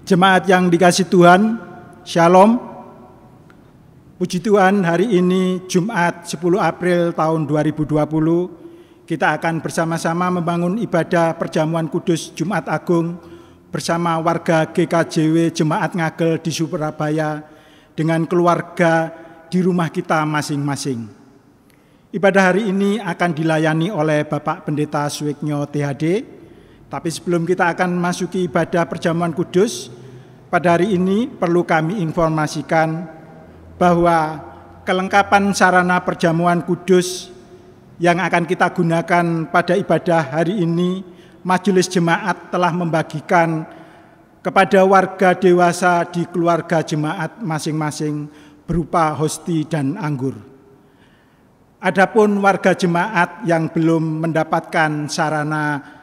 Jemaat yang dikasihi Tuhan, Shalom. Puji Tuhan, hari ini Jumat 10 April tahun 2020, kita akan bersama-sama membangun ibadah perjamuan kudus Jumat Agung bersama warga GKJW Jemaat Ngagel di Surabaya dengan keluarga di rumah kita masing-masing. Ibadah hari ini akan dilayani oleh Bapak Pendeta Suwiknyo THD. Tapi sebelum kita akan masuki ibadah perjamuan kudus, pada hari ini perlu kami informasikan bahwa kelengkapan sarana perjamuan kudus yang akan kita gunakan pada ibadah hari ini, Majelis Jemaat telah membagikan kepada warga dewasa di keluarga jemaat masing-masing berupa hosti dan anggur. Adapun warga jemaat yang belum mendapatkan sarana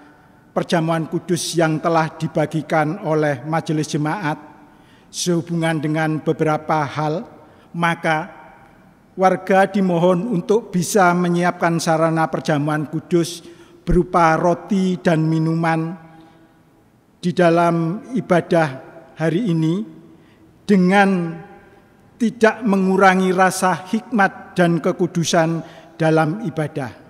perjamuan kudus yang telah dibagikan oleh Majelis Jemaat sehubungan dengan beberapa hal, maka warga dimohon untuk bisa menyiapkan sarana perjamuan kudus berupa roti dan minuman di dalam ibadah hari ini dengan tidak mengurangi rasa hikmat dan kekudusan dalam ibadah.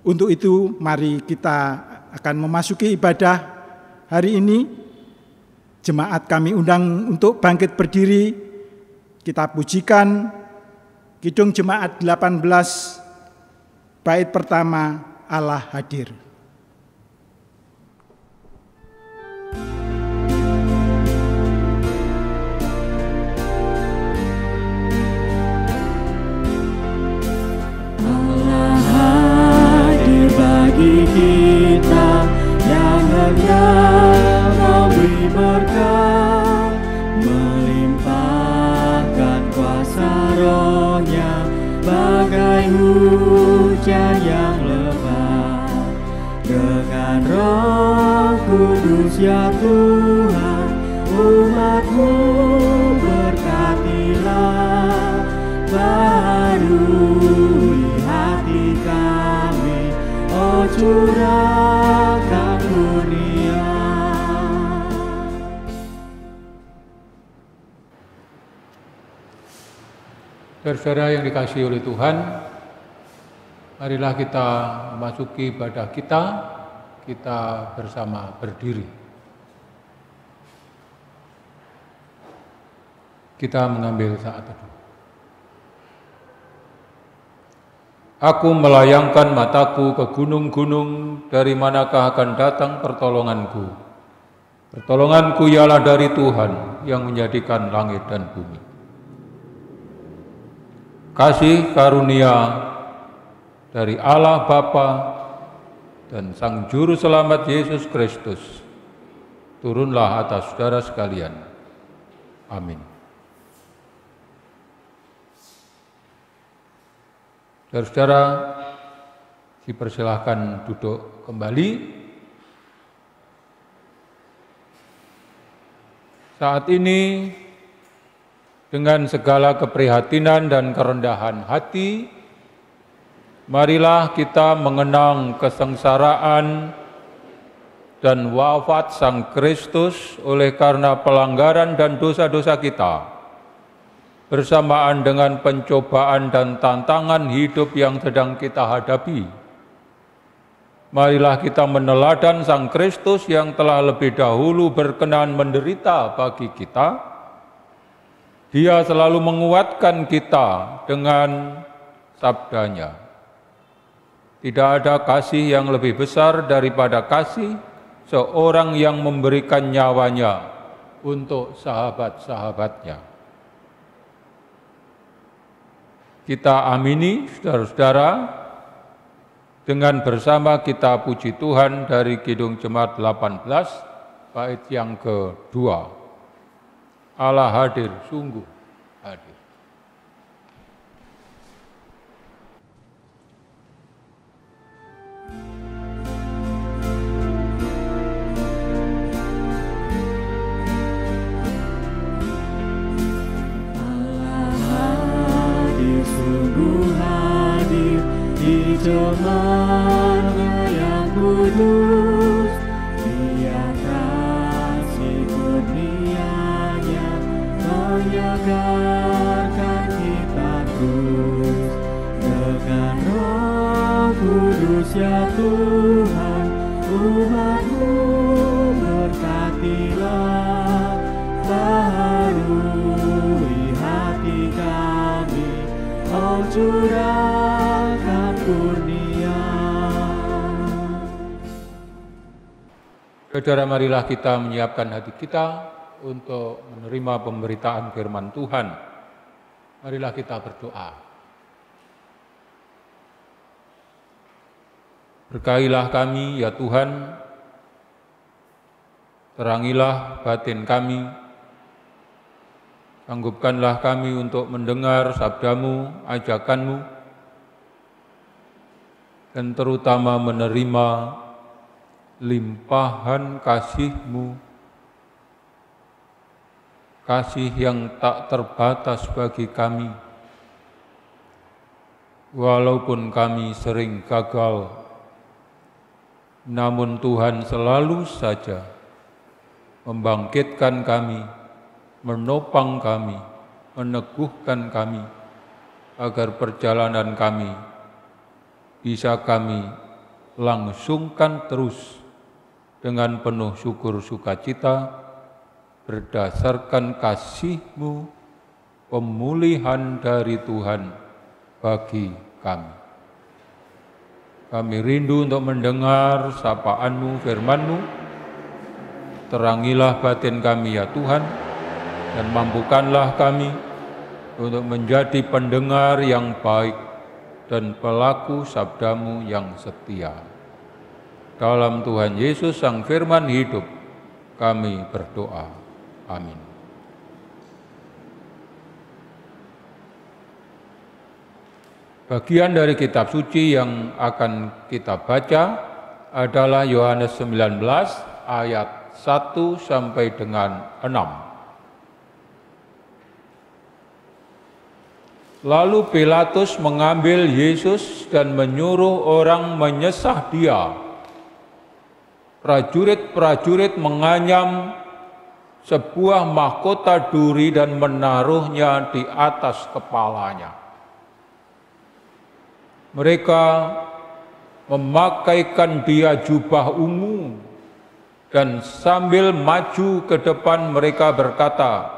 Untuk itu, mari kita akan memasuki ibadah hari ini. Jemaat kami undang untuk bangkit berdiri. Kita pujikan Kidung Jemaat 18, bait pertama, Allah hadir. Bagi kita yang hendak memberi berkat, melimpahkan kuasa Roh-Nya bagai hujan yang lebat. Dengan Roh Kudus ya Tuhan, umat-Mu berkatilah, barui hati kami, oh curahkan kurnia. Saudara yang dikasihi oleh Tuhan, marilah kita memasuki ibadah kita bersama berdiri. Kita mengambil saat teduh. Aku melayangkan mataku ke gunung-gunung, dari manakah akan datang pertolonganku? Pertolonganku ialah dari Tuhan yang menjadikan langit dan bumi. Kasih karunia dari Allah Bapa dan Sang Juru Selamat Yesus Kristus turunlah atas saudara sekalian. Amin. Saudara-saudara, dipersilahkan duduk kembali. Saat ini, dengan segala keprihatinan dan kerendahan hati, marilah kita mengenang kesengsaraan dan wafat Sang Kristus oleh karena pelanggaran dan dosa-dosa kita, bersamaan dengan pencobaan dan tantangan hidup yang sedang kita hadapi. Marilah kita meneladan Sang Kristus yang telah lebih dahulu berkenan menderita bagi kita. Dia selalu menguatkan kita dengan sabdanya. Tidak ada kasih yang lebih besar daripada kasih seorang yang memberikan nyawanya untuk sahabat-sahabatnya. Kita amini, saudara-saudara, dengan bersama kita puji Tuhan dari Kidung Jemaat 18, bait yang kedua. Allah hadir, sungguh hadir. Allah hadir, sungguh hadir di jemaat yang kudus. Dia tegarkan kita terus dengan Roh Kudus ya Tuhan. Umat-Mu berkatilah, baharui hati kami, Oh curahkan kurnia. Saudara, marilah kita menyiapkan hati kita untuk menerima pemberitaan firman Tuhan. Marilah kita berdoa. Berkahilah kami ya Tuhan, terangilah batin kami, sanggupkanlah kami untuk mendengar sabda-Mu, ajakan-Mu, dan terutama menerima limpahan kasih-Mu, kasih yang tak terbatas bagi kami, walaupun kami sering gagal. Namun Tuhan selalu saja membangkitkan kami, menopang kami, meneguhkan kami, agar perjalanan kami bisa kami langsungkan terus dengan penuh syukur sukacita, berdasarkan kasih-Mu, pemulihan dari Tuhan bagi kami. Kami rindu untuk mendengar sapaan-Mu, firman-Mu. Terangilah batin kami ya Tuhan, dan mampukanlah kami untuk menjadi pendengar yang baik dan pelaku sabda-Mu yang setia. Dalam Tuhan Yesus Sang Firman hidup, kami berdoa. Amin. Bagian dari kitab suci yang akan kita baca adalah Yohanes 19 ayat 1 sampai dengan 6. Lalu Pilatus mengambil Yesus dan menyuruh orang menyesah Dia. Prajurit-prajurit menganyam sebuah mahkota duri dan menaruhnya di atas kepalanya. Mereka memakaikan Dia jubah ungu dan sambil maju ke depan mereka berkata,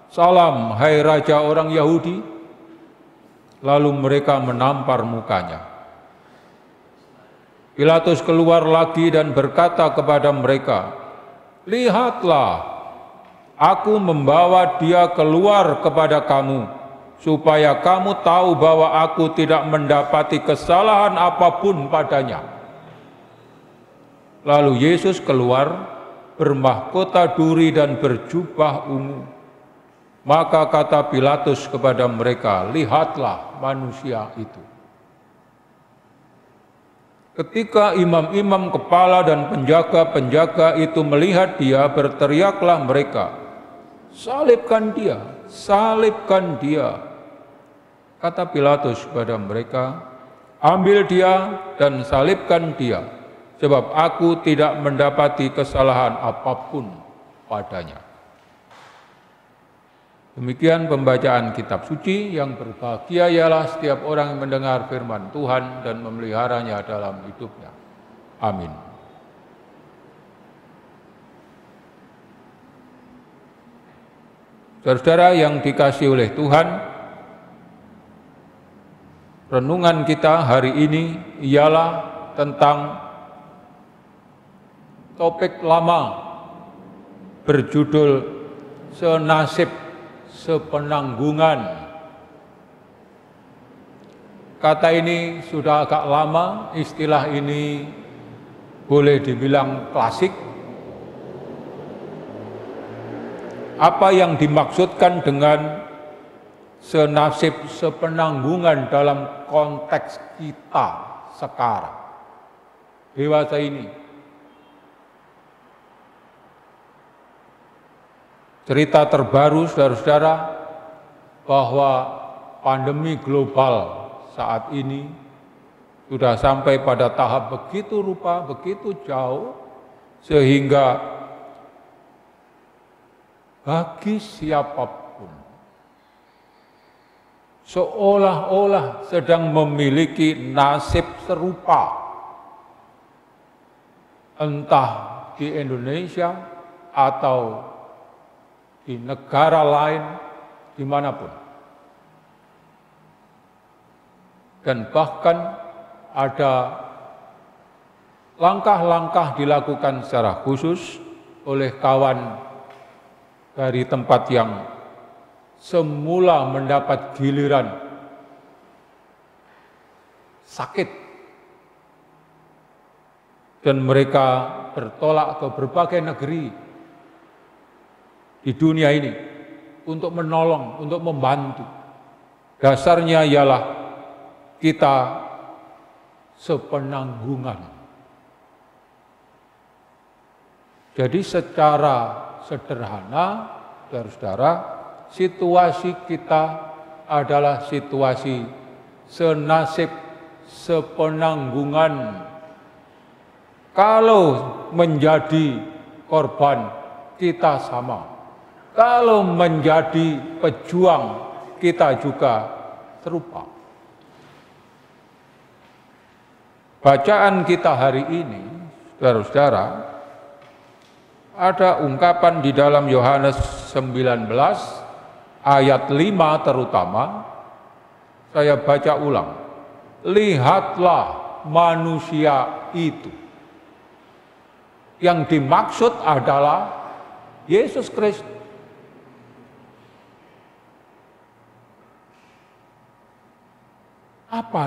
"Salam, hai Raja orang Yahudi." Lalu mereka menampar mukanya. Pilatus keluar lagi dan berkata kepada mereka, "Lihatlah, aku membawa Dia keluar kepada kamu, supaya kamu tahu bahwa aku tidak mendapati kesalahan apapun padanya." Lalu Yesus keluar, bermahkota duri dan berjubah ungu. Maka kata Pilatus kepada mereka, "Lihatlah manusia itu." Ketika imam-imam kepala dan penjaga-penjaga itu melihat Dia, berteriaklah mereka, "Salibkan Dia, salibkan Dia." Kata Pilatus kepada mereka, "Ambil Dia dan salibkan Dia, sebab aku tidak mendapati kesalahan apapun padanya." Demikian pembacaan kitab suci. Yang berbahagia ialah setiap orang yang mendengar firman Tuhan dan memeliharanya dalam hidupnya. Amin. Saudara yang dikasihi oleh Tuhan, renungan kita hari ini ialah tentang topik lama berjudul senasib sepenanggungan. Kata ini sudah agak lama, istilah ini boleh dibilang klasik. Apa yang dimaksudkan dengan senasib sepenanggungan dalam konteks kita sekarang, dewasa ini? Cerita terbaru, saudara-saudara, bahwa pandemi global saat ini sudah sampai pada tahap begitu rupa, begitu jauh, sehingga bagi siapapun seolah-olah sedang memiliki nasib serupa, entah di Indonesia atau di negara lain, dimanapun. Dan bahkan ada langkah-langkah dilakukan secara khusus oleh kawan dari tempat yang semula mendapat giliran sakit, dan mereka bertolak ke berbagai negeri di dunia ini untuk menolong, untuk membantu. Dasarnya ialah kita sepenanggungan. Jadi secara sederhana, saudara-saudara, situasi kita adalah situasi senasib, sepenanggungan. Kalau menjadi korban, kita sama. Kalau menjadi pejuang, kita juga serupa. Bacaan kita hari ini, saudara-saudara, ada ungkapan di dalam Yohanes 19 ayat 5 terutama. Saya baca ulang. Lihatlah manusia itu. Yang dimaksud adalah Yesus Kristus. Apa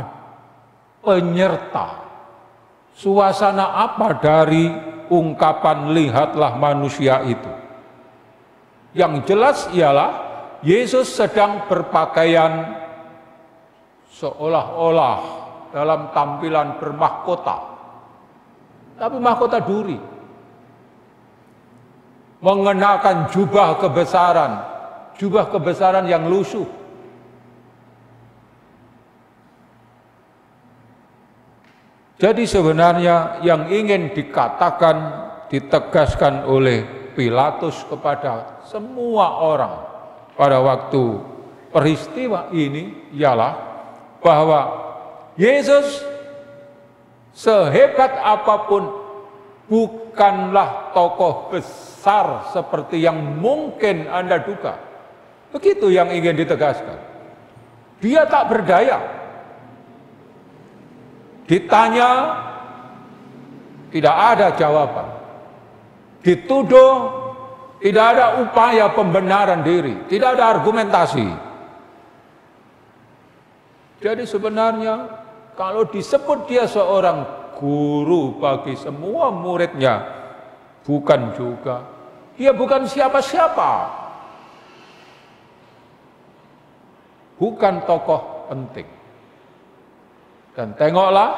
penyerta? Suasana apa dari ungkapan lihatlah manusia itu? Yang jelas ialah Yesus sedang berpakaian seolah-olah dalam tampilan bermahkota, tapi mahkota duri, mengenakan jubah kebesaran yang lusuh. Jadi sebenarnya yang ingin dikatakan, ditegaskan oleh Pilatus kepada semua orang pada waktu peristiwa ini ialah bahwa Yesus sehebat apapun bukanlah tokoh besar seperti yang mungkin Anda duga. Begitu yang ingin ditegaskan. Dia tak berdaya. Ditanya, tidak ada jawaban. Dituduh, tidak ada upaya pembenaran diri, tidak ada argumentasi. Jadi sebenarnya kalau disebut dia seorang guru bagi semua muridnya, bukan juga. Dia bukan siapa-siapa. Bukan tokoh penting. Dan tengoklah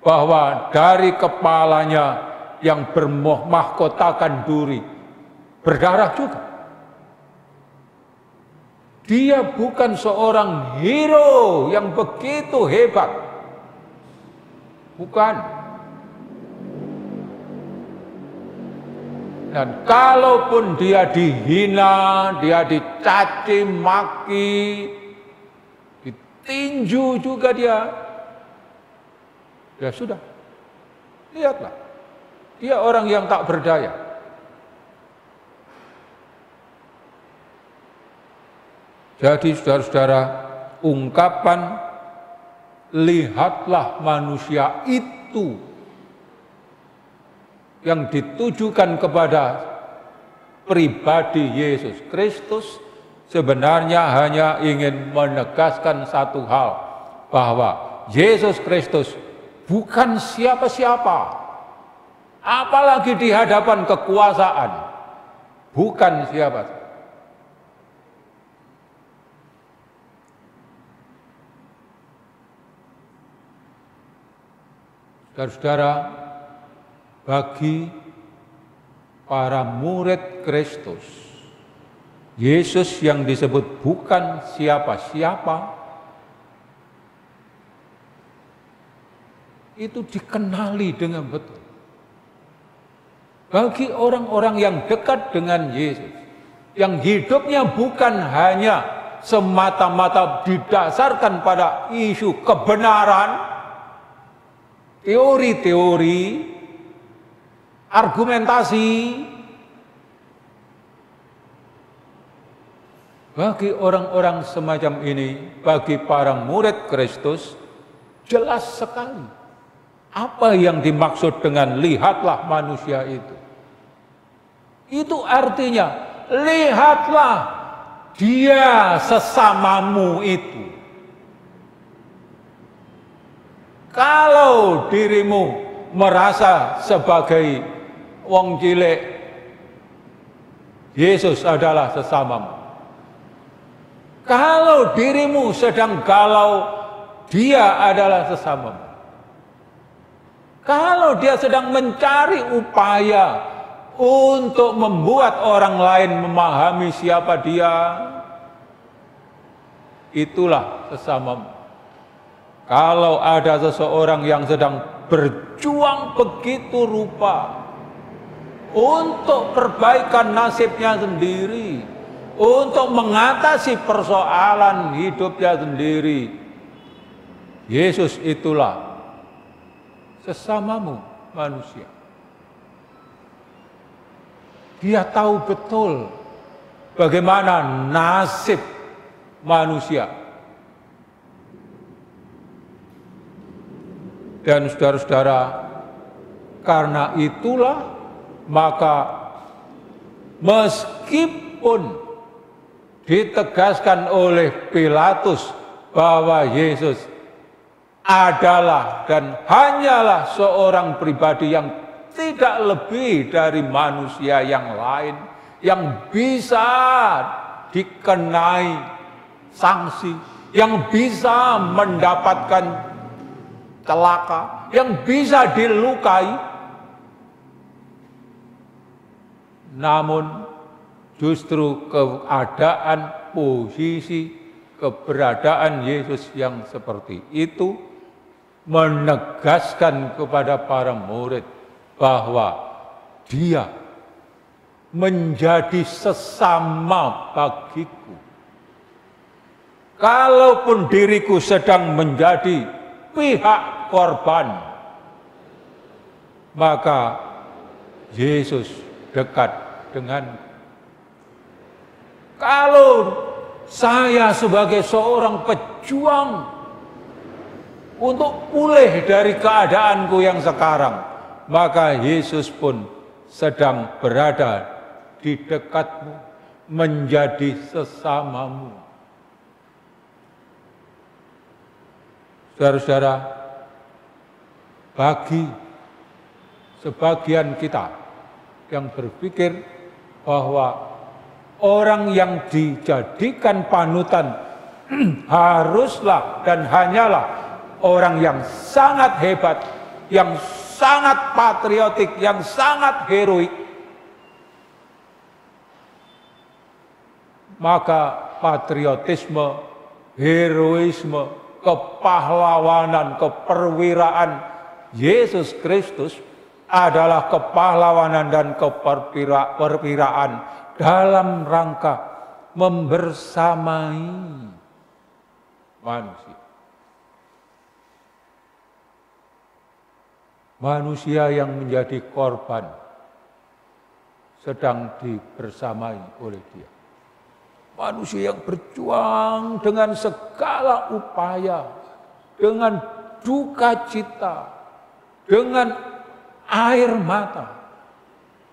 bahwa dari kepalanya yang bermahkotakan duri berdarah juga. Dia bukan seorang hero yang begitu hebat. Bukan. Dan kalaupun dia dihina, dia dicaci maki, ditinju juga dia. Ya sudah, lihatlah, dia orang yang tak berdaya. Jadi saudara-saudara, ungkapan lihatlah manusia itu yang ditujukan kepada pribadi Yesus Kristus sebenarnya hanya ingin menegaskan satu hal, bahwa Yesus Kristus bukan siapa-siapa, apalagi di hadapan kekuasaan, bukan siapa. Saudara-saudara, bagi para murid Kristus, Yesus yang disebut bukan siapa-siapa, itu dikenali dengan betul. Bagi orang-orang yang dekat dengan Yesus, yang hidupnya bukan hanya semata-mata didasarkan pada isu kebenaran, teori-teori, argumentasi. Bagi orang-orang semacam ini, bagi para murid Kristus, jelas sekali apa yang dimaksud dengan lihatlah manusia itu. Itu artinya, lihatlah dia sesamamu itu. Kalau dirimu merasa sebagai wong cilik, Yesus adalah sesamamu. Kalau dirimu sedang galau, dia adalah sesamamu. Kalau dia sedang mencari upaya untuk membuat orang lain memahami siapa dia, itulah sesamamu. Kalau ada seseorang yang sedang berjuang begitu rupa untuk perbaikan nasibnya sendiri, untuk mengatasi persoalan hidupnya sendiri, Yesus itulah sesamamu manusia. Dia tahu betul bagaimana nasib manusia. Dan saudara-saudara, karena itulah maka meskipun ditegaskan oleh Pilatus bahwa Yesus adalah dan hanyalah seorang pribadi yang tidak lebih dari manusia yang lain, yang bisa dikenai sanksi, yang bisa mendapatkan celaka, yang bisa dilukai. Namun justru keadaan, posisi, keberadaan Yesus yang seperti itu menegaskan kepada para murid bahwa dia menjadi sesama bagiku. Kalaupun diriku sedang menjadi pihak korban, maka Yesus dekat denganku. Kalau saya sebagai seorang pejuang untuk pulih dari keadaanku yang sekarang, maka Yesus pun sedang berada di dekatmu, menjadi sesamamu. Saudara-saudara, bagi sebagian kita yang berpikir bahwa orang yang dijadikan panutan haruslah dan hanyalah orang yang sangat hebat, yang sangat patriotik, yang sangat heroik, maka patriotisme, heroisme, kepahlawanan, keperwiraan Yesus Kristus adalah kepahlawanan dan keperwiraan dalam rangka membersamai manusia. Manusia yang menjadi korban sedang dibersamai oleh dia. Manusia yang berjuang dengan segala upaya, dengan duka cita, dengan air mata.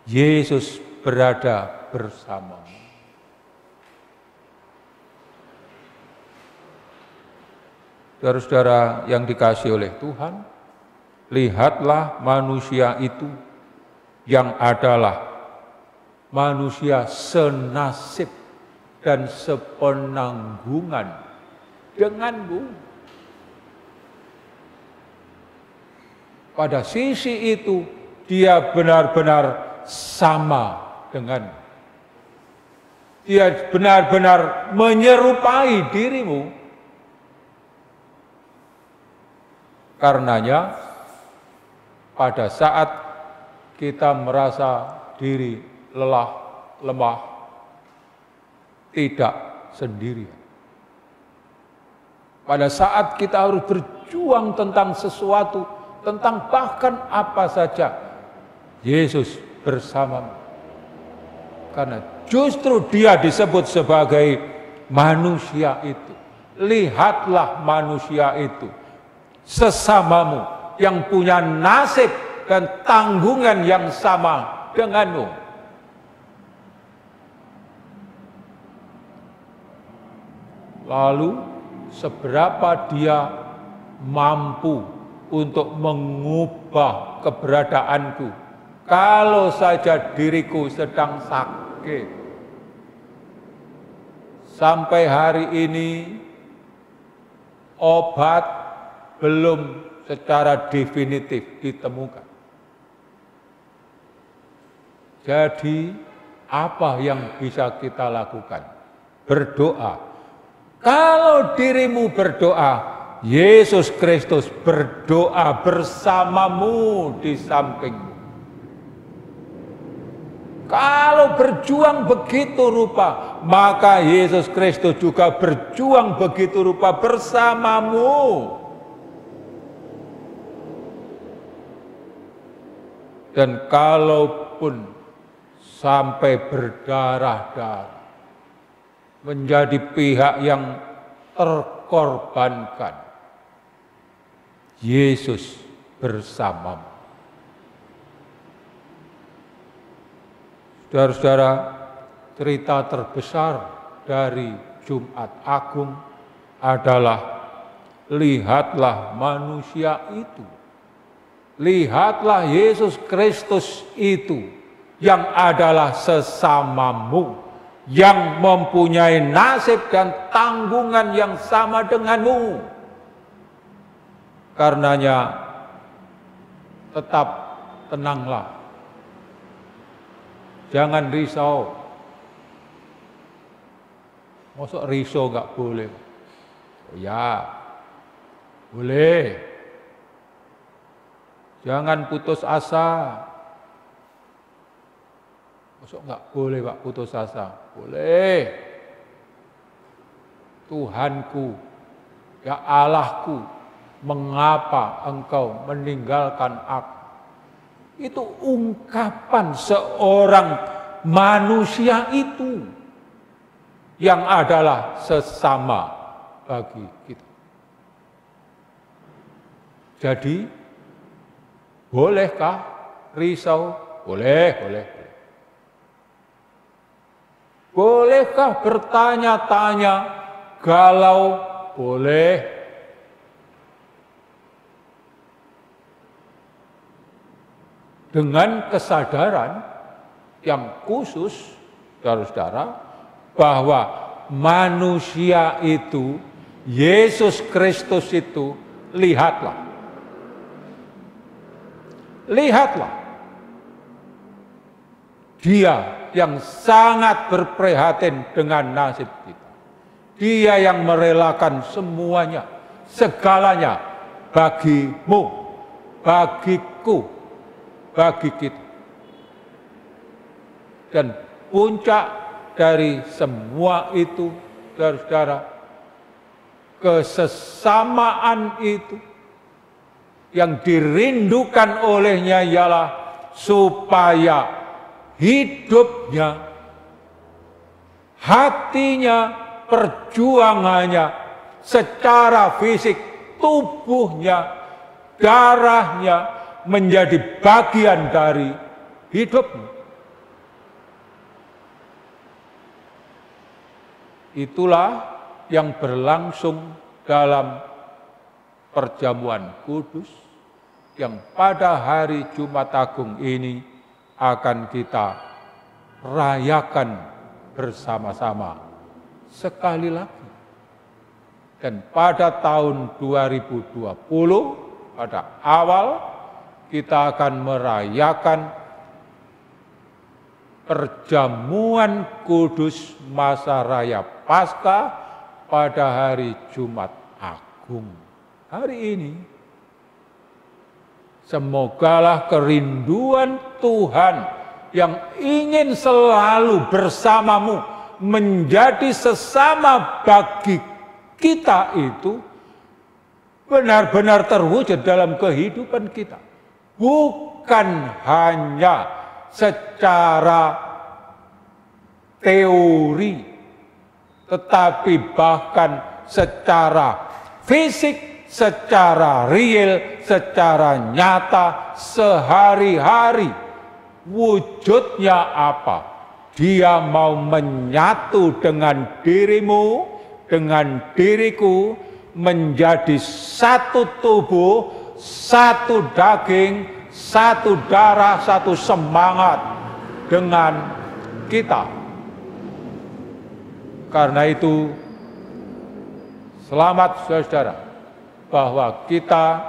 Yesus berada bersamamu. Saudara-saudara yang dikasihi oleh Tuhan, lihatlah manusia itu yang adalah manusia senasib dan sepenanggungan denganmu. Pada sisi itu dia benar-benar sama denganmu. Dia benar-benar menyerupai dirimu. Karenanya pada saat kita merasa diri lelah, lemah, tidak sendirian. Pada saat kita harus berjuang tentang sesuatu, tentang bahkan apa saja, Yesus bersamamu. Karena justru dia disebut sebagai manusia itu. Lihatlah manusia itu, sesamamu yang punya nasib dan tanggungan yang sama denganmu. Lalu seberapa dia mampu untuk mengubah keberadaanku kalau saja diriku sedang sakit. Sampai hari ini obat belum secara definitif ditemukan. Jadi apa yang bisa kita lakukan? Berdoa. Kalau dirimu berdoa, Yesus Kristus berdoa bersamamu di sampingmu. Kalau berjuang begitu rupa, maka Yesus Kristus juga berjuang begitu rupa bersamamu. Dan kalaupun sampai berdarah-darah, menjadi pihak yang terkorbankan, Yesus bersamamu. Saudara-saudara, cerita terbesar dari Jumat Agung adalah lihatlah manusia itu. Lihatlah Yesus Kristus itu yang adalah sesamamu, yang mempunyai nasib dan tanggungan yang sama denganmu. Karenanya tetap tenanglah. Jangan risau. Masa risau nggak boleh? Oh ya, boleh. Jangan putus asa. Masa nggak boleh Pak putus asa? Boleh. Tuhanku, ya Allahku, mengapa engkau meninggalkan aku? Itu ungkapan seorang manusia itu yang adalah sesama bagi kita. Jadi, bolehkah risau? Boleh. Bolehkah bertanya-tanya, galau? Boleh. Dengan kesadaran yang khusus, saudara-saudara, bahwa manusia itu, Yesus Kristus itu, lihatlah. Dia yang sangat berprihatin dengan nasib kita. Dia yang merelakan semuanya, segalanya bagimu, bagiku, bagi kita. Dan puncak dari semua itu, saudara-saudara, kesesamaan itu yang dirindukan olehnya ialah supaya hidupnya, hatinya, perjuangannya, secara fisik, tubuhnya, darahnya, menjadi bagian dari hidupmu. Itulah yang berlangsung dalam perjamuan kudus yang pada hari Jumat Agung ini akan kita rayakan bersama-sama sekali lagi. Dan pada tahun 2020, pada awal, kita akan merayakan perjamuan kudus masa raya Paskah pada hari Jumat Agung. Hari ini, semogalah kerinduan Tuhan yang ingin selalu bersamamu, menjadi sesama bagi kita itu, benar-benar terwujud dalam kehidupan kita. Bukan hanya secara teori, tetapi bahkan secara fisik, secara real, secara nyata, sehari-hari. Wujudnya apa? Dia mau menyatu dengan dirimu, dengan diriku, menjadi satu tubuh, satu daging, satu darah, satu semangat dengan kita. Karena itu, selamat saudara, bahwa kita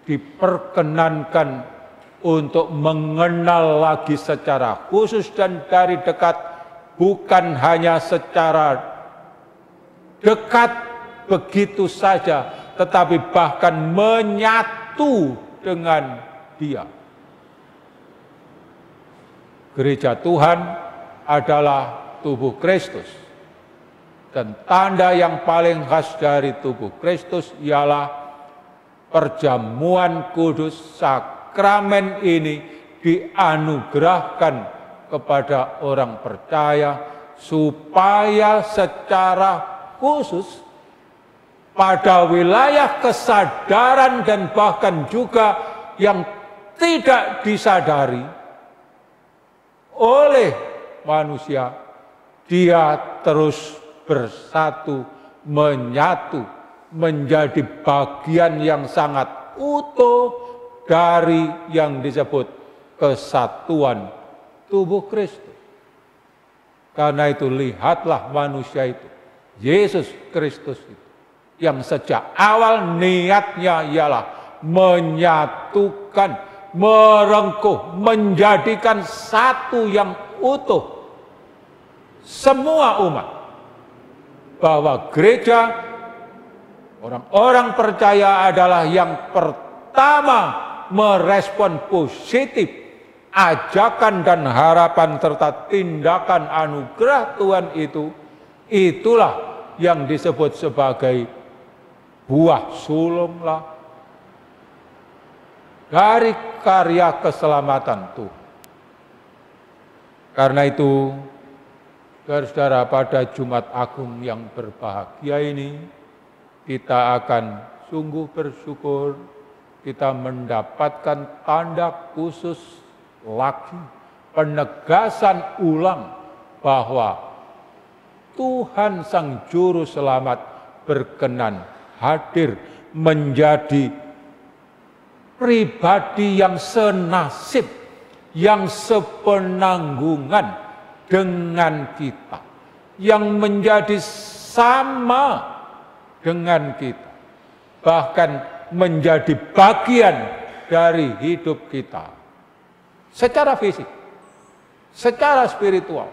diperkenankan untuk mengenal lagi secara khusus dan dari dekat, bukan hanya secara dekat begitu saja, tetapi bahkan menyatu dengan Dia. Gereja Tuhan adalah tubuh Kristus. Dan tanda yang paling khas dari tubuh Kristus ialah perjamuan kudus. Sakramen ini dianugerahkan kepada orang percaya supaya secara khusus pada wilayah kesadaran dan bahkan juga yang tidak disadari oleh manusia, dia terus bersatu, menyatu, menjadi bagian yang sangat utuh dari yang disebut kesatuan tubuh Kristus. Karena itu lihatlah manusia itu, Yesus Kristus itu, yang sejak awal niatnya ialah menyatukan, merengkuh, menjadikan satu yang utuh semua umat. Bahwa gereja, orang-orang percaya adalah yang pertama merespon positif ajakan dan harapan serta tindakan anugerah Tuhan itu. Itulah yang disebut sebagai buah sulunglah dari karya keselamatan Tuhan. Karena itu, saudara, pada Jumat Agung yang berbahagia ini, kita akan sungguh bersyukur kita mendapatkan tanda khusus lagi, penegasan ulang bahwa Tuhan Sang Juru Selamat berkenan hadir menjadi pribadi yang senasib, yang sepenanggungan dengan kita, yang menjadi sama dengan kita, bahkan menjadi bagian dari hidup kita secara fisik, secara spiritual.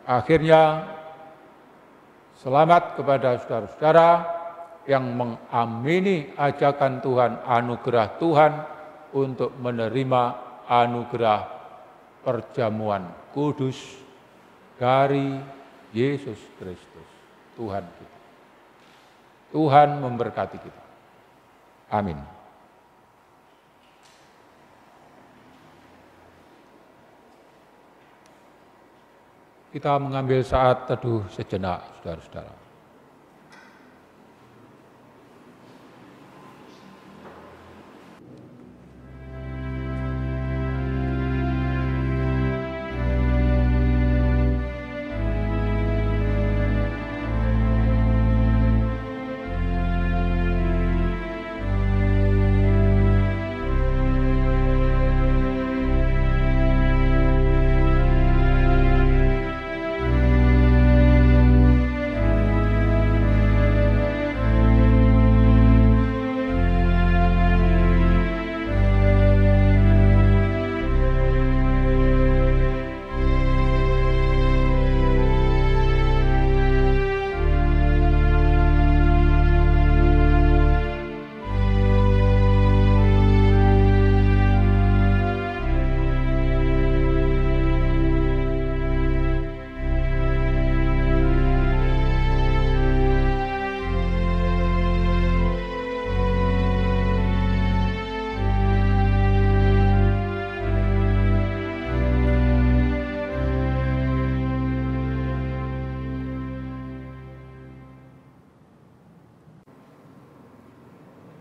Akhirnya, selamat kepada saudara-saudara yang mengamini ajakan Tuhan, anugerah Tuhan untuk menerima anugerah perjamuan kudus dari Yesus Kristus, Tuhan kita. Tuhan memberkati kita. Amin. Kita mengambil saat teduh sejenak, saudara-saudara.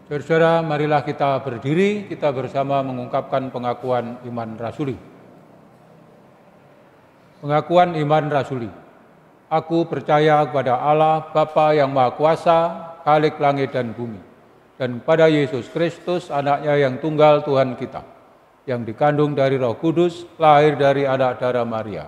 Saudara, marilah kita berdiri, kita bersama mengungkapkan pengakuan iman rasuli. Pengakuan iman rasuli. Aku percaya kepada Allah, Bapa yang Maha Kuasa, Khalik langit dan bumi, dan kepada Yesus Kristus, anaknya yang tunggal Tuhan kita, yang dikandung dari Roh Kudus, lahir dari anak darah Maria,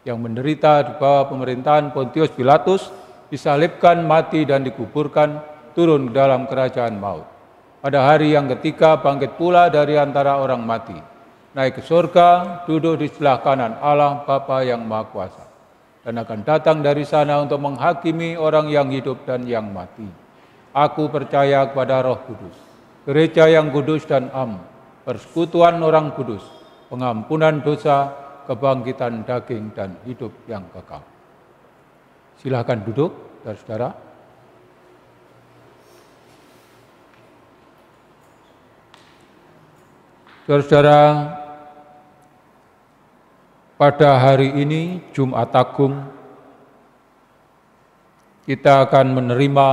yang menderita di bawah pemerintahan Pontius Pilatus, disalibkan, mati dan dikuburkan, turun dalam kerajaan maut. Pada hari yang ketiga bangkit pula dari antara orang mati, naik ke surga, duduk di sebelah kanan Allah Bapa yang Maha Kuasa, dan akan datang dari sana untuk menghakimi orang yang hidup dan yang mati. Aku percaya kepada Roh Kudus, gereja yang kudus dan am, persekutuan orang kudus, pengampunan dosa, kebangkitan daging dan hidup yang kekal. Silakan duduk, saudara. Saudara, pada hari ini Jumat Agung kita akan menerima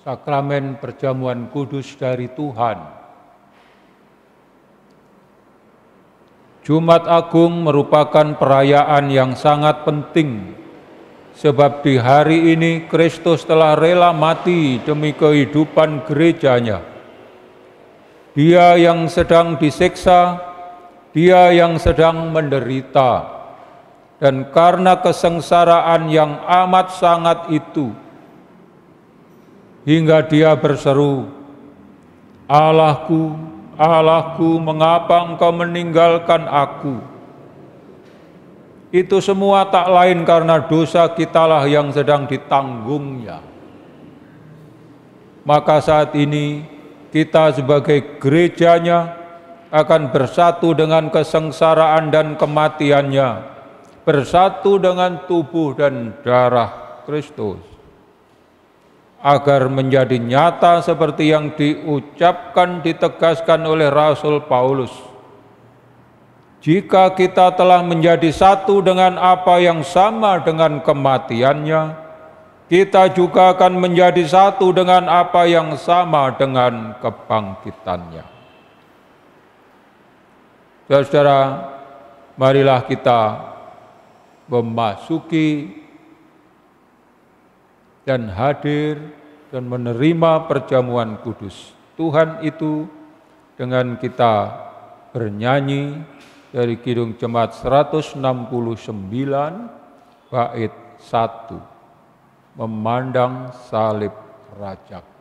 sakramen perjamuan kudus dari Tuhan. Jumat Agung merupakan perayaan yang sangat penting, sebab di hari ini Kristus telah rela mati demi kehidupan gerejanya. Dia yang sedang disiksa, dia yang sedang menderita, dan karena kesengsaraan yang amat sangat itu, hingga dia berseru, "Allahku, Allahku, mengapa Engkau meninggalkan aku?" Itu semua tak lain karena dosa kitalah yang sedang ditanggungnya. Maka saat ini, kita sebagai gerejanya akan bersatu dengan kesengsaraan dan kematiannya, bersatu dengan tubuh dan darah Kristus, agar menjadi nyata seperti yang diucapkan, ditegaskan oleh Rasul Paulus. Jika kita telah menjadi satu dengan apa yang sama dengan kematiannya, kita juga akan menjadi satu dengan apa yang sama dengan kebangkitannya. Saudara, marilah kita memasuki dan hadir dan menerima perjamuan kudus Tuhan itu dengan kita bernyanyi dari Kidung Jemaat 169 bait 1. Memandang salib Rajaku.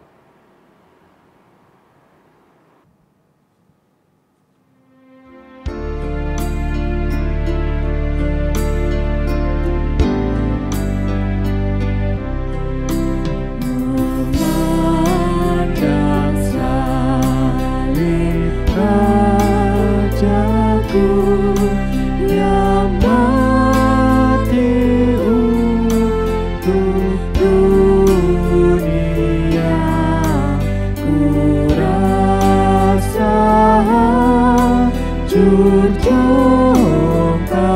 Memandang salib Rajaku yang mati untuk dunia, ku rasa hancur jongkakku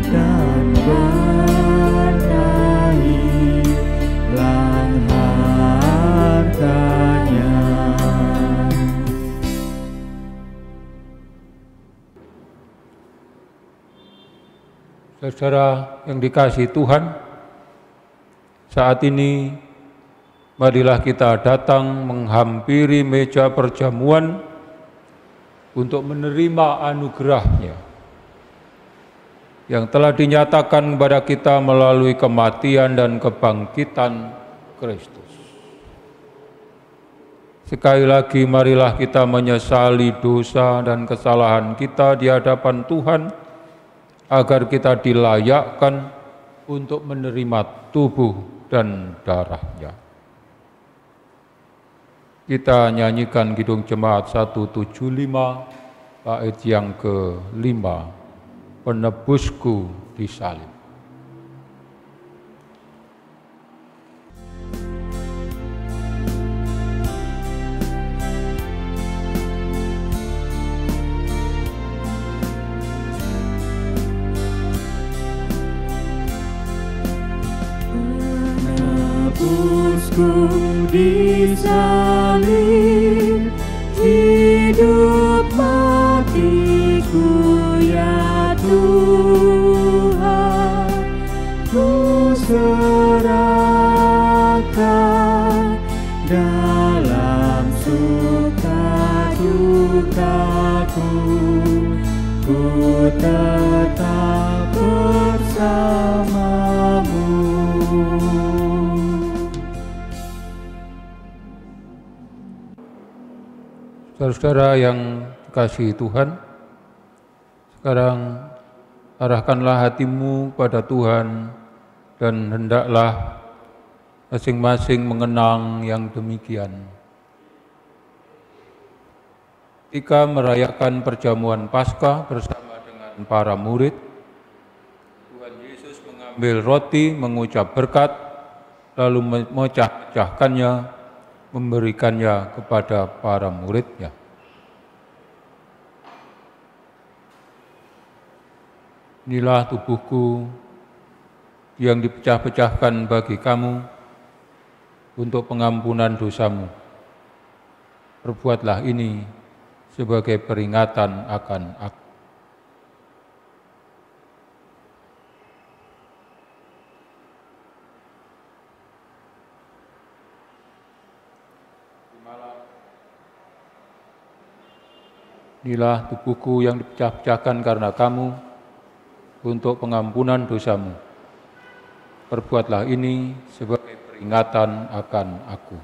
dan benar hilang harganya. Saudara yang dikasihi Tuhan, saat ini marilah kita datang menghampiri meja perjamuan untuk menerima anugerah-Nya yang telah dinyatakan kepada kita melalui kematian dan kebangkitan Kristus. Sekali lagi marilah kita menyesali dosa dan kesalahan kita di hadapan Tuhan, agar kita dilayakkan untuk menerima tubuh dan darah-Nya. Kita nyanyikan Kidung Jemaat 175 bait yang ke-5, Penebusku disalib. Yesusku disalib, hidup matiku ya Tuhan, ku serahkan dalam suka dukaku, ku tetap bersamamu. Saudara-saudara yang dikasihi Tuhan, sekarang arahkanlah hatimu pada Tuhan dan hendaklah masing-masing mengenang yang demikian. Ketika merayakan perjamuan Paskah bersama dengan para murid, Tuhan Yesus mengambil roti, mengucap berkat, lalu memecah-mecahkannya, memberikannya kepada para muridnya. Inilah tubuhku yang dipecah-pecahkan bagi kamu untuk pengampunan dosamu. Perbuatlah ini sebagai peringatan akan aku. Inilah tubuhku yang dipecah-pecahkan karena kamu untuk pengampunan dosamu. Perbuatlah ini sebagai peringatan akan aku.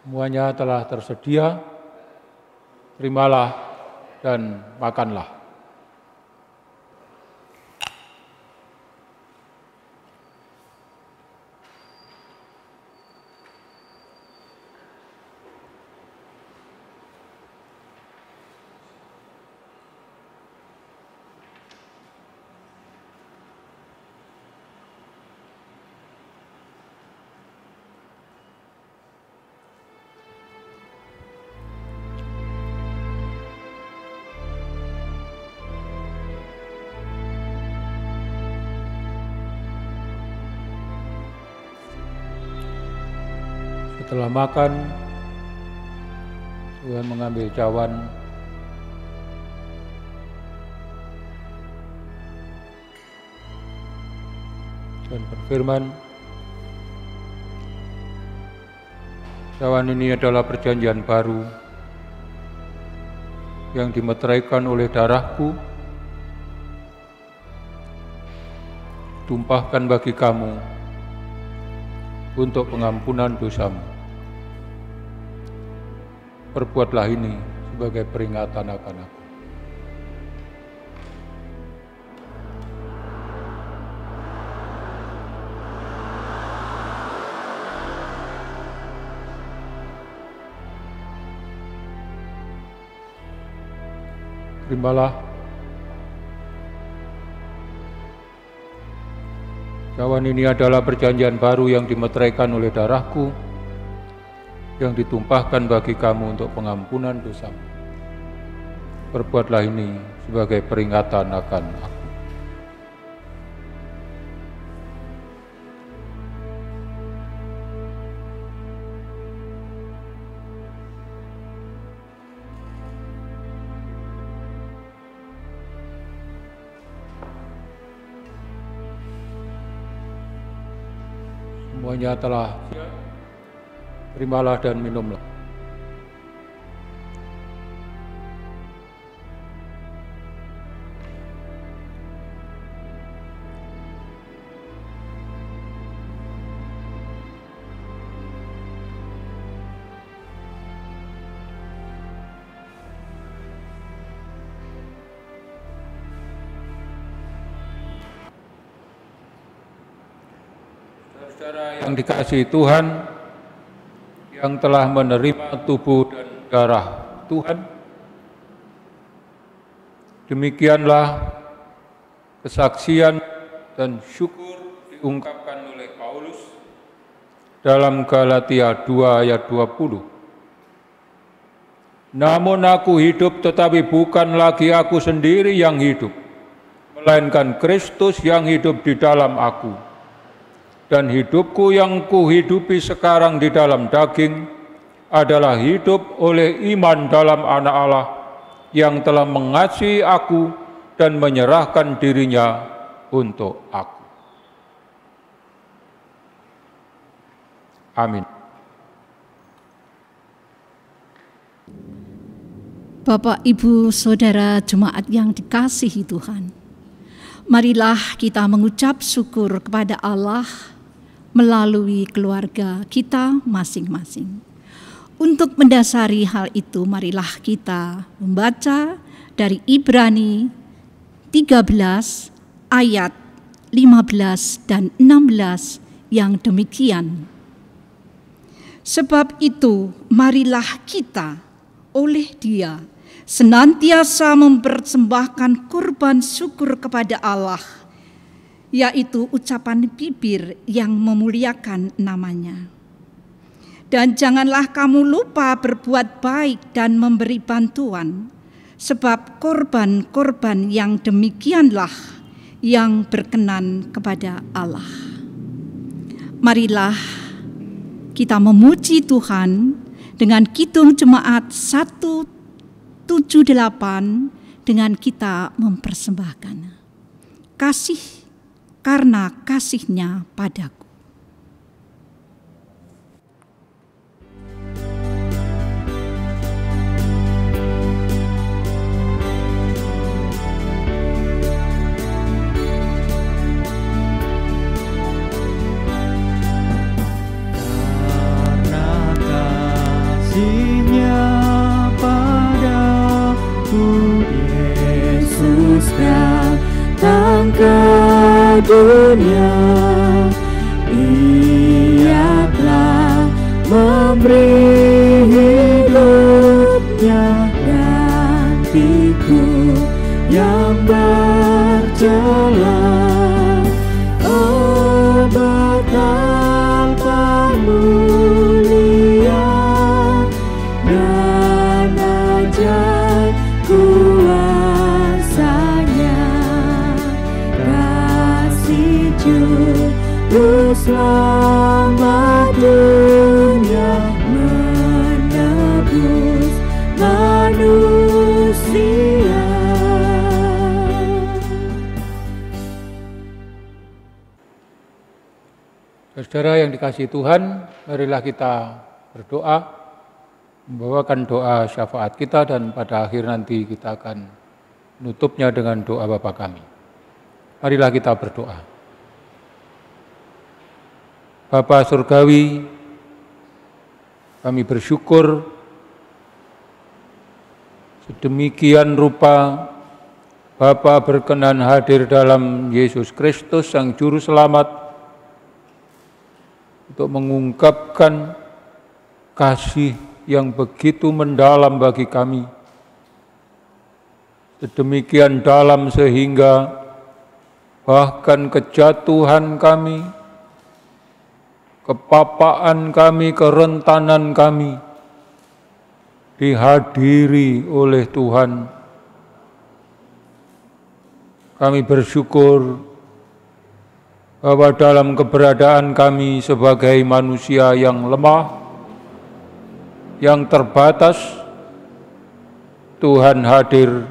Semuanya telah tersedia, terimalah dan makanlah. Setelah makan, Tuhan mengambil cawan, dan berfirman, cawan ini adalah perjanjian baru yang dimeteraikan oleh darahku, tumpahkan bagi kamu untuk pengampunan dosamu. Perbuatlah ini sebagai peringatan akan aku. Terimalah cawan ini adalah perjanjian baru yang dimeteraikan oleh darahku, yang ditumpahkan bagi kamu untuk pengampunan dosamu. Perbuatlah ini sebagai peringatan akan aku. Semuanya telah siap. Terimalah dan minumlah. Saudara yang dikasihi Tuhan, yang telah menerima tubuh dan darah Tuhan, demikianlah kesaksian dan syukur diungkapkan oleh Paulus dalam Galatia 2 ayat 20. Namun aku hidup, tetapi bukan lagi aku sendiri yang hidup, melainkan Kristus yang hidup di dalam aku. Dan hidupku yang kuhidupi sekarang di dalam daging adalah hidup oleh iman dalam Anak Allah yang telah mengasihi aku dan menyerahkan dirinya untuk aku. Amin. Bapak, Ibu, Saudara jemaat yang dikasihi Tuhan, marilah kita mengucap syukur kepada Allah melalui keluarga kita masing-masing. Untuk mendasari hal itu, marilah kita membaca dari Ibrani 13 ayat 15 dan 16 yang demikian. Sebab itu, marilah kita oleh Dia senantiasa mempersembahkan kurban syukur kepada Allah, yaitu ucapan bibir yang memuliakan nama-Nya. Dan janganlah kamu lupa berbuat baik dan memberi bantuan, sebab korban-korban yang demikianlah yang berkenan kepada Allah. Marilah kita memuji Tuhan dengan kidung jemaat 178 dengan kita mempersembahkan kasih karena kasih-Nya padaku. Datang ke dunia, Ia telah memberi hidupnya gantiku yang berjalan. Oh, betapa mulia dan ajaib kuasa-Nya, kasih Juru Selamat dunia menebus manusia. Saudara yang dikasihi Tuhan, marilah kita berdoa, membawakan doa syafaat kita, dan pada akhir nanti kita akan menutupnya dengan doa Bapa kami. Marilah kita berdoa. Bapa Surgawi, kami bersyukur sedemikian rupa Bapa berkenan hadir dalam Yesus Kristus Sang Juru Selamat untuk mengungkapkan kasih yang begitu mendalam bagi kami. Sedemikian dalam sehingga bahkan kejatuhan kami, kepapaan kami, kerentanan kami dihadiri oleh Tuhan. Kami bersyukur bahwa dalam keberadaan kami sebagai manusia yang lemah, yang terbatas, Tuhan hadir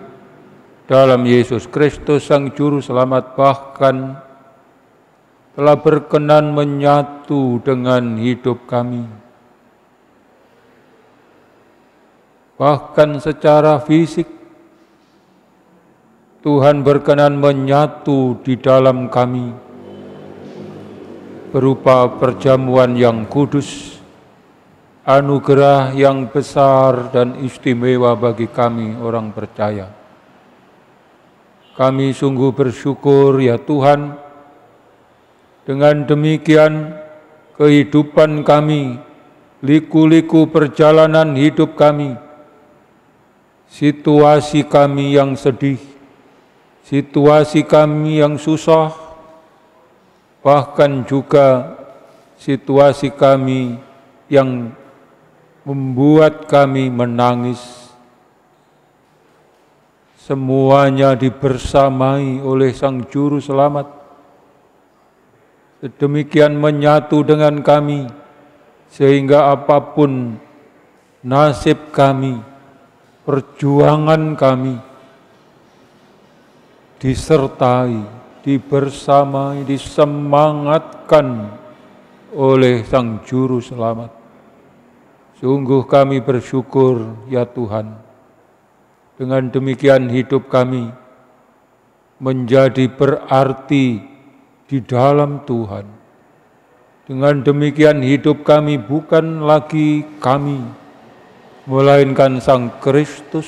dalam Yesus Kristus Sang Juru Selamat, bahkan telah berkenan menyatu dengan hidup kami. Bahkan secara fisik, Tuhan berkenan menyatu di dalam kami, berupa perjamuan yang kudus, anugerah yang besar dan istimewa bagi kami orang percaya. Kami sungguh bersyukur ya Tuhan, dengan demikian kehidupan kami, liku-liku perjalanan hidup kami, situasi kami yang sedih, situasi kami yang susah, bahkan juga situasi kami yang membuat kami menangis. Semuanya dibersamai oleh Sang Juru Selamat. Sedemikian menyatu dengan kami, sehingga apapun nasib kami, perjuangan kami, disertai, dibersamai, disemangatkan oleh Sang Juru Selamat. Sungguh kami bersyukur, ya Tuhan. Dengan demikian hidup kami menjadi berarti di dalam Tuhan. Dengan demikian hidup kami bukan lagi kami, melainkan Sang Kristus,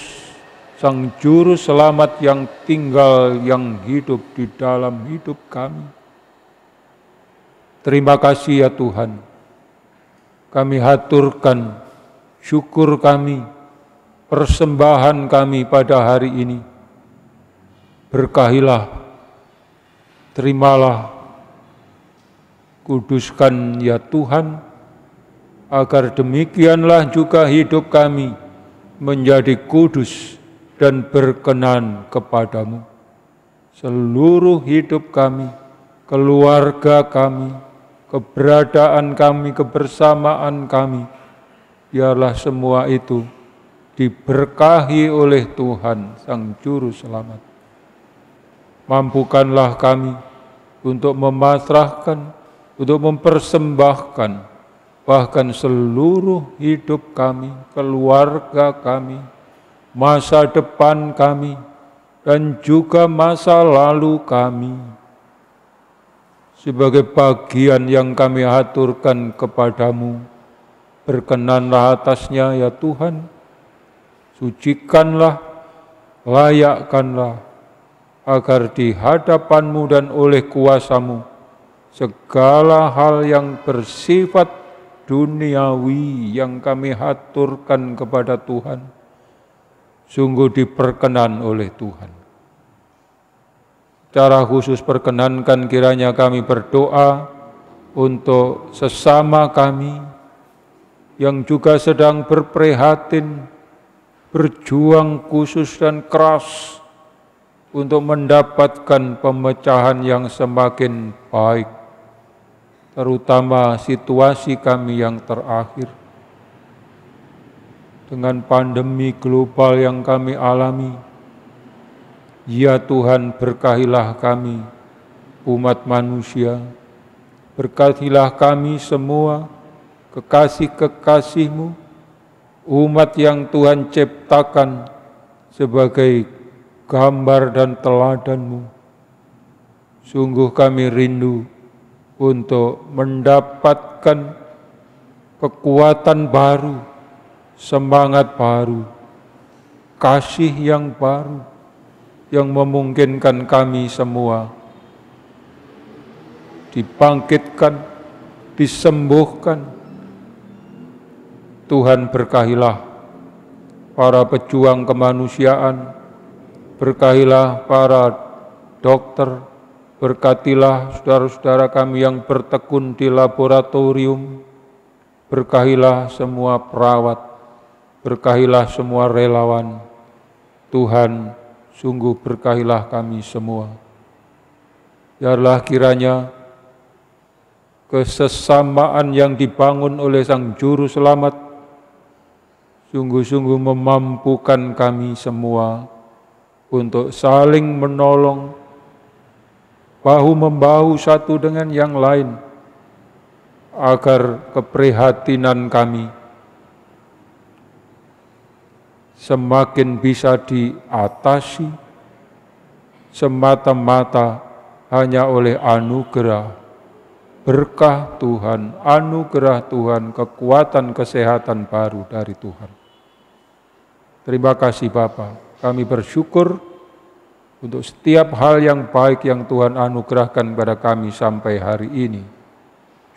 Sang Juru Selamat yang tinggal, yang hidup di dalam hidup kami. Terima kasih ya Tuhan. Kami haturkan syukur kami, persembahan kami pada hari ini. Berkahilah, terimalah, kuduskan ya Tuhan, agar demikianlah juga hidup kami menjadi kudus dan berkenan kepadamu. Seluruh hidup kami, keluarga kami, keberadaan kami, kebersamaan kami, biarlah semua itu diberkahi oleh Tuhan Sang Juru Selamat. Mampukanlah kami untuk memasrahkan, untuk mempersembahkan, bahkan seluruh hidup kami, keluarga kami, masa depan kami, dan juga masa lalu kami, sebagai bagian yang kami haturkan kepadamu. Berkenanlah atasnya ya Tuhan, sucikanlah, layakkanlah, agar di hadapan-Mu dan oleh kuasa-Mu, segala hal yang bersifat duniawi yang kami haturkan kepada Tuhan, sungguh diperkenan oleh Tuhan. Secara khusus perkenankan kiranya kami berdoa untuk sesama kami yang juga sedang berprihatin, berjuang khusus dan keras untuk mendapatkan pemecahan yang semakin baik, terutama situasi kami yang terakhir. Dengan pandemi global yang kami alami, ya Tuhan, berkahilah kami, umat manusia, berkatilah kami semua, kekasih-kekasih-Mu, umat yang Tuhan ciptakan sebagai gambar dan teladan-Mu. Sungguh kami rindu untuk mendapatkan kekuatan baru, semangat baru, kasih yang baru, yang memungkinkan kami semua dibangkitkan, disembuhkan. Tuhan, berkahilah para pejuang kemanusiaan, berkahilah para dokter, berkatilah saudara-saudara kami yang bertekun di laboratorium, berkahilah semua perawat, berkahilah semua relawan. Tuhan, sungguh berkahilah kami semua. Biarlah kiranya kesesamaan yang dibangun oleh Sang Juru Selamat sungguh-sungguh memampukan kami semua untuk saling menolong, bahu-membahu satu dengan yang lain, agar keprihatinan kami semakin bisa diatasi semata-mata hanya oleh anugerah, berkah Tuhan, anugerah Tuhan, kekuatan kesehatan baru dari Tuhan. Terima kasih Bapa, kami bersyukur untuk setiap hal yang baik yang Tuhan anugerahkan pada kami sampai hari ini.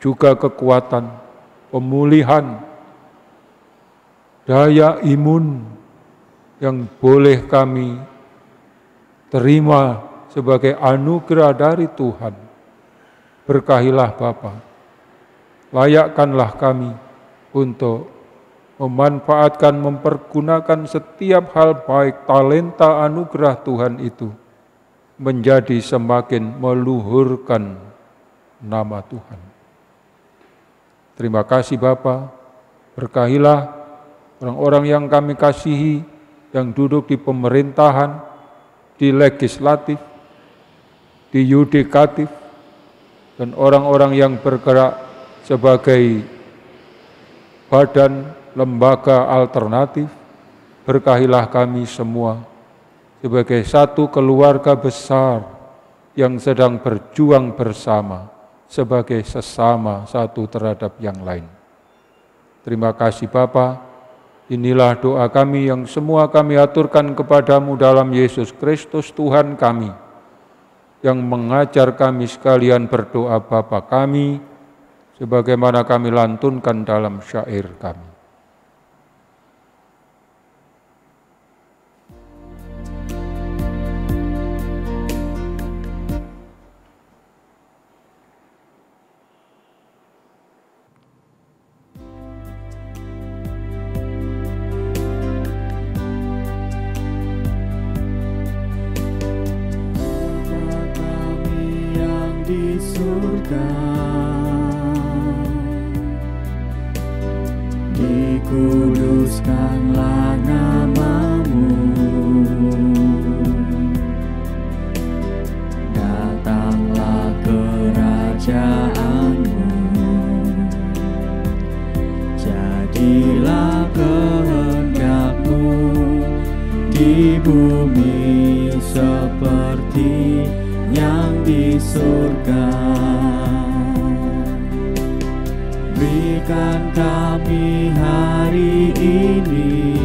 Juga kekuatan, pemulihan, daya imun yang boleh kami terima sebagai anugerah dari Tuhan. Berkahilah Bapa, layakkanlah kami untuk memanfaatkan, mempergunakan setiap hal baik talenta anugerah Tuhan itu menjadi semakin meluhurkan nama Tuhan. Terima kasih Bapa, berkahilah orang-orang yang kami kasihi, yang duduk di pemerintahan, di legislatif, di yudikatif, dan orang-orang yang bergerak sebagai badan lembaga alternatif. Berkahilah kami semua sebagai satu keluarga besar yang sedang berjuang bersama sebagai sesama satu terhadap yang lain. Terima kasih Bapa. Inilah doa kami yang semua kami aturkan kepadamu dalam Yesus Kristus Tuhan kami, yang mengajar kami sekalian berdoa Bapa kami, sebagaimana kami lantunkan dalam syair kami. Di surga, dikuduskanlah nama-Mu, datanglah kerajaan-Mu, jadilah kehendak-Mu di bumi seperti yang di surga. Berikan kami hari ini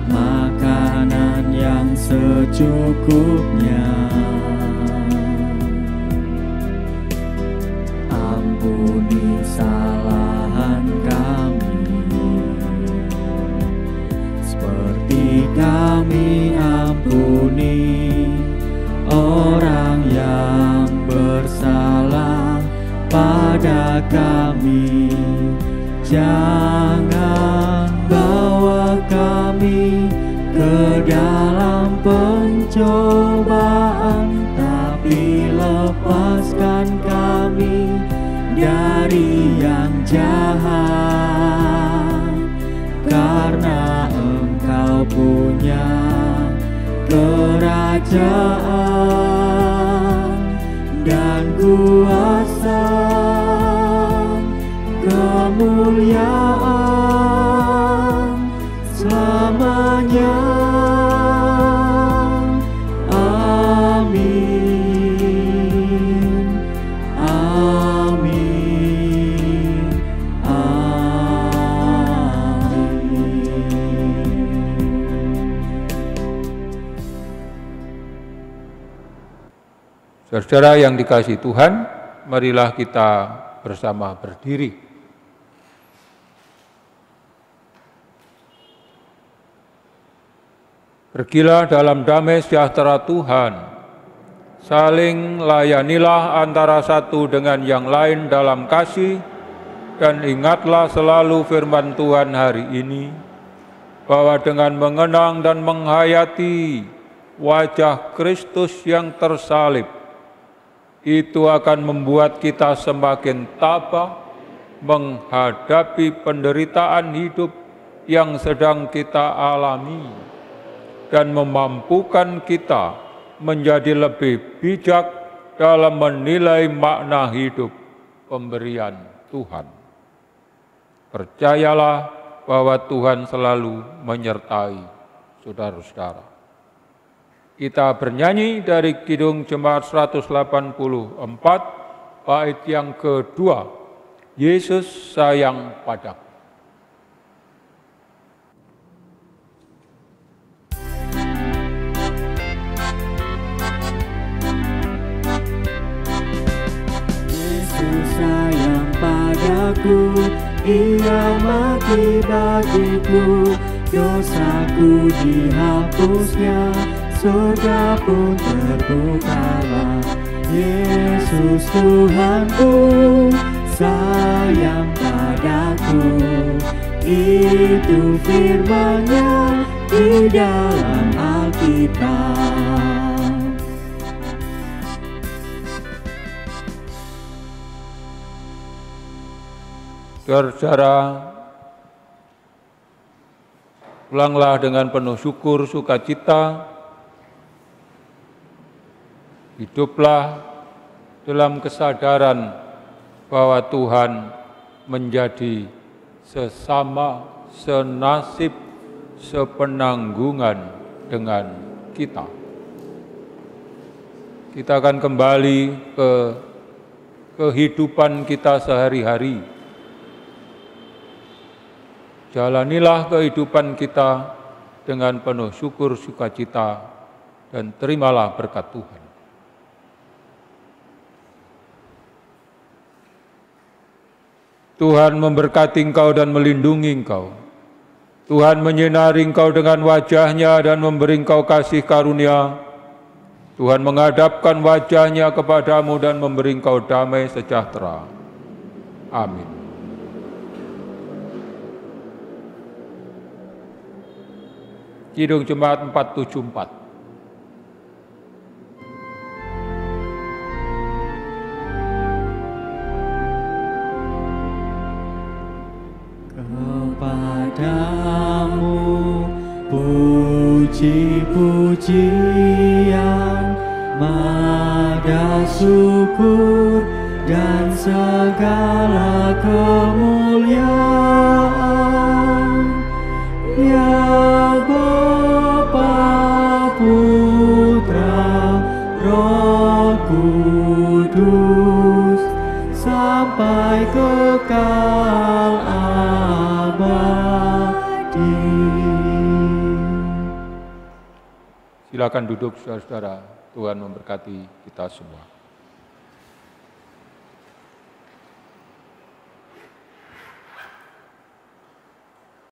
makanan yang secukupnya. Ampuni kesalahan kami seperti kami ampuni orang yang bersalah pada kami. Jangan bawa kami ke dalam pencobaan, tapi lepaskan kami dari yang jahat, karena Engkau punya kerajaan dan kuasa, kemuliaan selamanya. Amin, amin, amin. Saudara yang dikasihi Tuhan, marilah kita bersama berdiri. Pergilah dalam damai sejahtera Tuhan, saling layanilah antara satu dengan yang lain dalam kasih, dan ingatlah selalu firman Tuhan hari ini, bahwa dengan mengenang dan menghayati wajah Kristus yang tersalib, itu akan membuat kita semakin tabah menghadapi penderitaan hidup yang sedang kita alami, dan memampukan kita menjadi lebih bijak dalam menilai makna hidup pemberian Tuhan. Percayalah bahwa Tuhan selalu menyertai saudara-saudara. Kita bernyanyi dari Kidung Jemaat 184, bait yang kedua, Yesus sayang padaku. Yesus sayang padaku, Ia mati bagiku, dosaku dihapusnya, surga pun terbukalah. Yesus Tuhanku sayang padaku, itu firman-Nya di dalam Alkitab. Saudara, pulanglah dengan penuh syukur sukacita, hiduplah dalam kesadaran bahwa Tuhan menjadi sesama, senasib, sepenanggungan dengan kita. Kita akan kembali ke kehidupan kita sehari-hari. Jalanilah kehidupan kita dengan penuh syukur sukacita dan terimalah berkat Tuhan. Tuhan memberkati engkau dan melindungi engkau. Tuhan menyinari engkau dengan wajah-Nya dan memberi engkau kasih karunia. Tuhan menghadapkan wajah-Nya kepadamu dan memberi engkau damai sejahtera. Amin. Kidung Jemaat 474. Kepadamu puji-pujian, mada syukur dan segala kemuliaan, ya Bapa, Putra, Roh Kudus, sampai kekal abadi. Silakan duduk saudara-saudara, Tuhan memberkati kita semua.